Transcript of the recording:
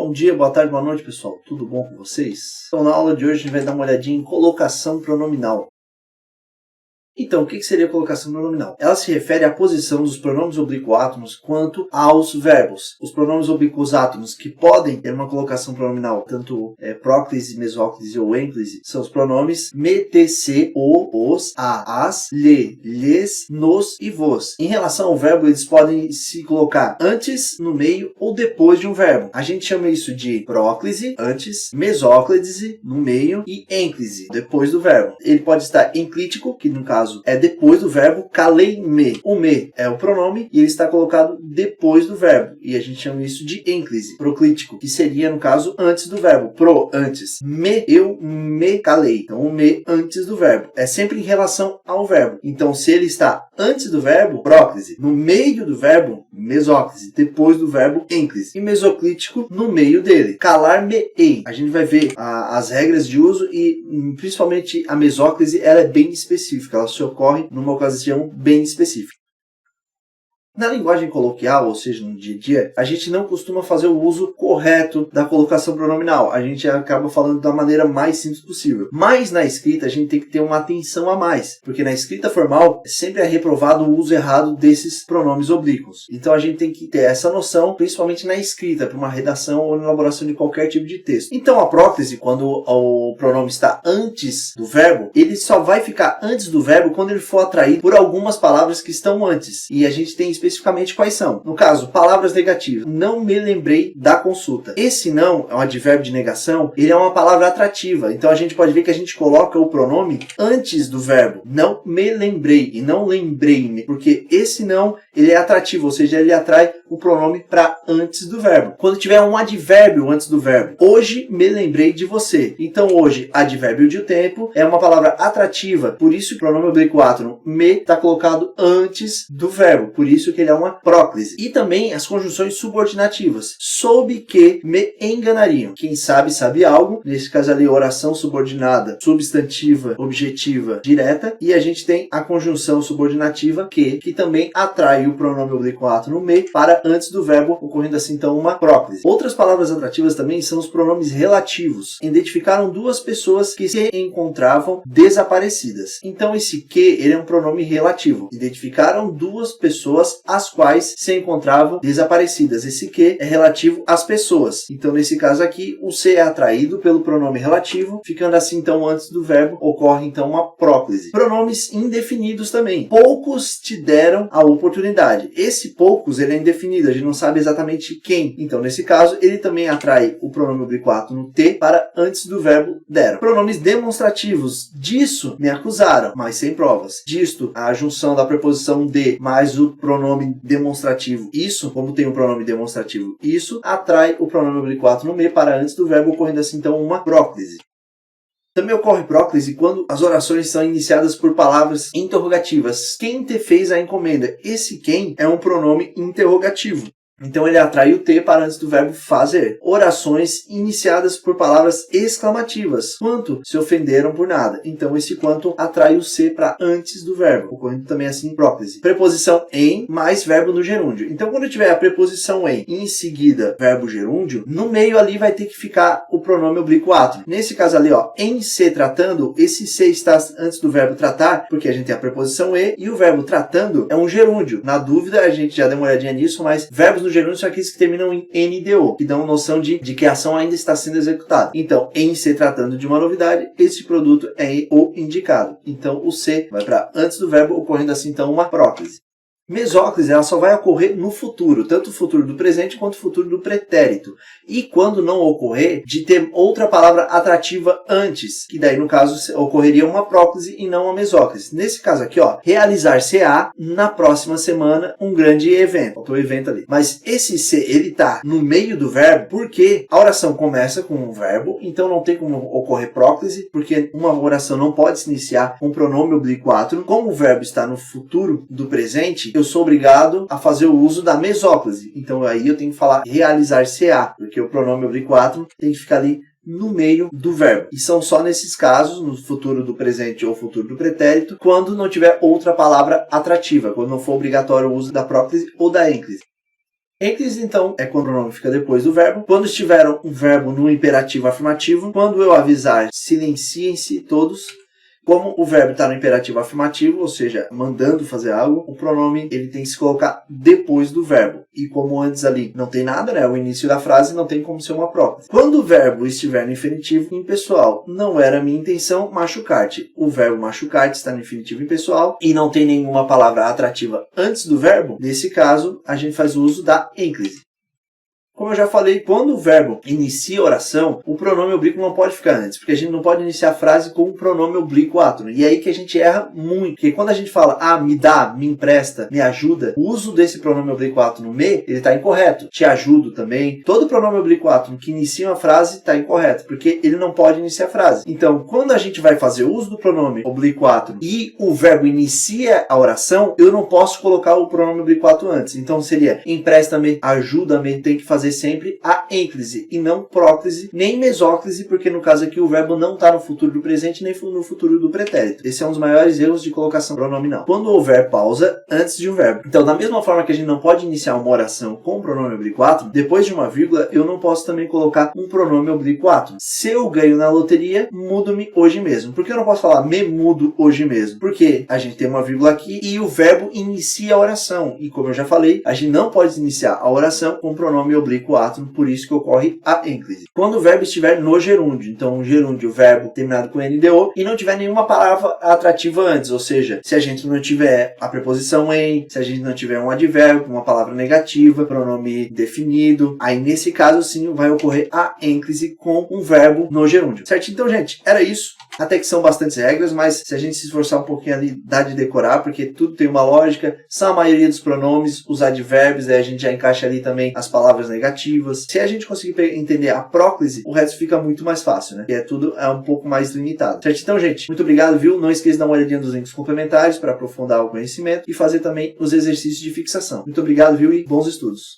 Bom dia, boa tarde, boa noite, pessoal. Tudo bom com vocês? Então, na aula de hoje a gente vai dar uma olhadinha em colocação pronominal. Então, o que seria colocação pronominal? Ela se refere à posição dos pronomes oblíquo átomos quanto aos verbos. Os pronomes oblíquos átomos que podem ter uma colocação pronominal, tanto próclise, mesóclise ou ênclise, são os pronomes me, te, se, o, os, a, as, lhe, lhes, nos e vos. Em relação ao verbo, eles podem se colocar antes, no meio ou depois de um verbo. A gente chama isso de próclise, antes, mesóclise, no meio, e ênclise, depois do verbo. Ele pode estar enclítico, que no caso é depois do verbo, calei-me. O me é o pronome e ele está colocado depois do verbo. E a gente chama isso de ênclise. Proclítico, que seria, no caso, antes do verbo. Pro, antes. Me, eu me calei. Então, o me antes do verbo. É sempre em relação ao verbo. Então, se ele está antes do verbo, próclise. No meio do verbo, mesóclise. Depois do verbo, ênclise. E mesoclítico, no meio dele. Calar-me-ei. A gente vai ver as regras de uso e, principalmente, a mesóclise, ela é bem específica. Ela se ocorre numa ocasião bem específica. Na linguagem coloquial, ou seja, no dia a dia, a gente não costuma fazer o uso correto da colocação pronominal. A gente acaba falando da maneira mais simples possível. Mas na escrita a gente tem que ter uma atenção a mais, porque na escrita formal sempre é reprovado o uso errado desses pronomes oblíquos. Então a gente tem que ter essa noção, principalmente na escrita, para uma redação ou na elaboração de qualquer tipo de texto. Então a próclise, quando o pronome está antes do verbo, ele só vai ficar antes do verbo quando ele for atraído por algumas palavras que estão antes. E a gente tem especificamente quais são. No caso, palavras negativas. Não me lembrei da consulta. Esse não é um advérbio de negação, ele é uma palavra atrativa. Então a gente pode ver que a gente coloca o pronome antes do verbo. Não me lembrei e não lembrei-me, porque esse não, ele é atrativo, ou seja, ele atrai o pronome para antes do verbo. Quando tiver um advérbio antes do verbo, hoje me lembrei de você. Então hoje, advérbio de tempo, é uma palavra atrativa, por isso o pronome oblíquo átomo me está colocado antes do verbo, por isso que ele é uma próclise. E também as conjunções subordinativas, sob que me enganariam. Quem sabe, sabe algo. Nesse caso ali, oração subordinada, substantiva, objetiva, direta. E a gente tem a conjunção subordinativa que também atrai o pronome oblíquo átomo me para antes do verbo, ocorrendo assim então uma próclise. Outras palavras atrativas também são os pronomes relativos. Identificaram duas pessoas que se encontravam desaparecidas. Então esse que, ele é um pronome relativo. Identificaram duas pessoas as quais se encontravam desaparecidas. Esse que é relativo às pessoas. Então, nesse caso aqui, o se é atraído pelo pronome relativo, ficando assim, então, antes do verbo, ocorre, então, uma próclise. Pronomes indefinidos também. Poucos te deram a oportunidade. Esse poucos, ele é indefinido, a gente não sabe exatamente quem. Então, nesse caso, ele também atrai o pronome oblíquo átomo te para antes do verbo deram. Pronomes demonstrativos. Disso me acusaram, mas sem provas. Disto, a junção da preposição de mais o pronome demonstrativo isso, como tem o pronome demonstrativo isso, atrai o pronome oblíquo átomo me para antes do verbo, ocorrendo assim então uma próclise. Também ocorre próclise quando as orações são iniciadas por palavras interrogativas. Quem te fez a encomenda? Esse quem é um pronome interrogativo. Então ele atrai o te para antes do verbo fazer. Orações iniciadas por palavras exclamativas. Quanto se ofenderam por nada. Então esse quanto atrai o se para antes do verbo, ocorrendo também assim próclise. Preposição em mais verbo no gerúndio. Então quando tiver a preposição em e em seguida verbo gerúndio, no meio ali vai ter que ficar o pronome oblíquo átomo. Nesse caso ali, ó, em se tratando, esse se está antes do verbo tratar, porque a gente tem a preposição e o verbo tratando é um gerúndio. Na dúvida, a gente já deu uma olhadinha nisso, mas verbos no gerúndio são aqueles que terminam em NDO, que dão noção de que a ação ainda está sendo executada. Então, em se tratando de uma novidade, esse produto é o indicado. Então, o se vai para antes do verbo, ocorrendo assim então uma próclise. Mesóclise, ela só vai ocorrer no futuro, tanto o futuro do presente quanto o futuro do pretérito. E quando não ocorrer, de ter outra palavra atrativa antes, que daí no caso ocorreria uma próclise e não uma mesóclise. Nesse caso aqui, ó, realizar-se-á na próxima semana um grande evento. Faltou o evento ali. Mas esse se, ele tá no meio do verbo, porque a oração começa com um verbo, então não tem como ocorrer próclise, porque uma oração não pode se iniciar com um pronome oblíquo átomo. Como o verbo está no futuro do presente, eu sou obrigado a fazer o uso da mesóclise. Então aí eu tenho que falar realizar-se-á, porque o pronome oblíquo átomo tem que ficar ali no meio do verbo. E são só nesses casos, no futuro do presente ou futuro do pretérito, quando não tiver outra palavra atrativa, quando não for obrigatório o uso da próclise ou da ênclise. Ênclise, então, é quando o pronome fica depois do verbo. Quando estiver um verbo no imperativo afirmativo, quando eu avisar, silenciem-se todos. Como o verbo está no imperativo afirmativo, ou seja, mandando fazer algo, o pronome ele tem que se colocar depois do verbo. E como antes ali não tem nada, né, o início da frase não tem como ser uma própria. Quando o verbo estiver no infinitivo impessoal, não era minha intenção machucar-te. O verbo machucar-te está no infinitivo impessoal e não tem nenhuma palavra atrativa antes do verbo. Nesse caso, a gente faz o uso da ênclise. Como eu já falei, quando o verbo inicia a oração, o pronome oblíquo não pode ficar antes, porque a gente não pode iniciar a frase com o pronome oblíquo átono. E é aí que a gente erra muito, porque quando a gente fala, me dá, me empresta, me ajuda, o uso desse pronome oblíquo átono me, ele está incorreto. Te ajudo também. Todo pronome oblíquo átono que inicia uma frase está incorreto, porque ele não pode iniciar a frase. Então, quando a gente vai fazer uso do pronome oblíquo átono e o verbo inicia a oração, eu não posso colocar o pronome oblíquo átono antes. Então, seria empresta-me, ajuda-me, tem que fazer sempre a ênclise e não próclise, nem mesóclise, porque no caso aqui o verbo não está no futuro do presente nem no futuro do pretérito. Esse é um dos maiores erros de colocação pronominal. Quando houver pausa antes de um verbo. Então, da mesma forma que a gente não pode iniciar uma oração com o pronome oblíquo átono, depois de uma vírgula, eu não posso também colocar um pronome oblíquo átono. Se eu ganho na loteria, mudo-me hoje mesmo. Por que eu não posso falar me mudo hoje mesmo? Porque a gente tem uma vírgula aqui e o verbo inicia a oração. E como eu já falei, a gente não pode iniciar a oração com o pronome oblíquo átono, por isso que ocorre a ênclise. Quando o verbo estiver no gerúndio, então o gerúndio, o verbo terminado com NDO, e não tiver nenhuma palavra atrativa antes, ou seja, se a gente não tiver a preposição em, se a gente não tiver um advérbio, uma palavra negativa, pronome definido, aí nesse caso sim vai ocorrer a ênclise com um verbo no gerúndio. Certo? Então, gente, era isso. Até que são bastantes regras, mas se a gente se esforçar um pouquinho ali, dá de decorar, porque tudo tem uma lógica, são a maioria dos pronomes, os advérbios, aí a gente já encaixa ali também as palavras negativas. Se a gente conseguir entender a próclise, o resto fica muito mais fácil, né? E tudo é um pouco mais limitado. Certo? Então, gente, muito obrigado, viu? Não esqueça de dar uma olhadinha nos links complementares para aprofundar o conhecimento e fazer também os exercícios de fixação. Muito obrigado, viu? E bons estudos!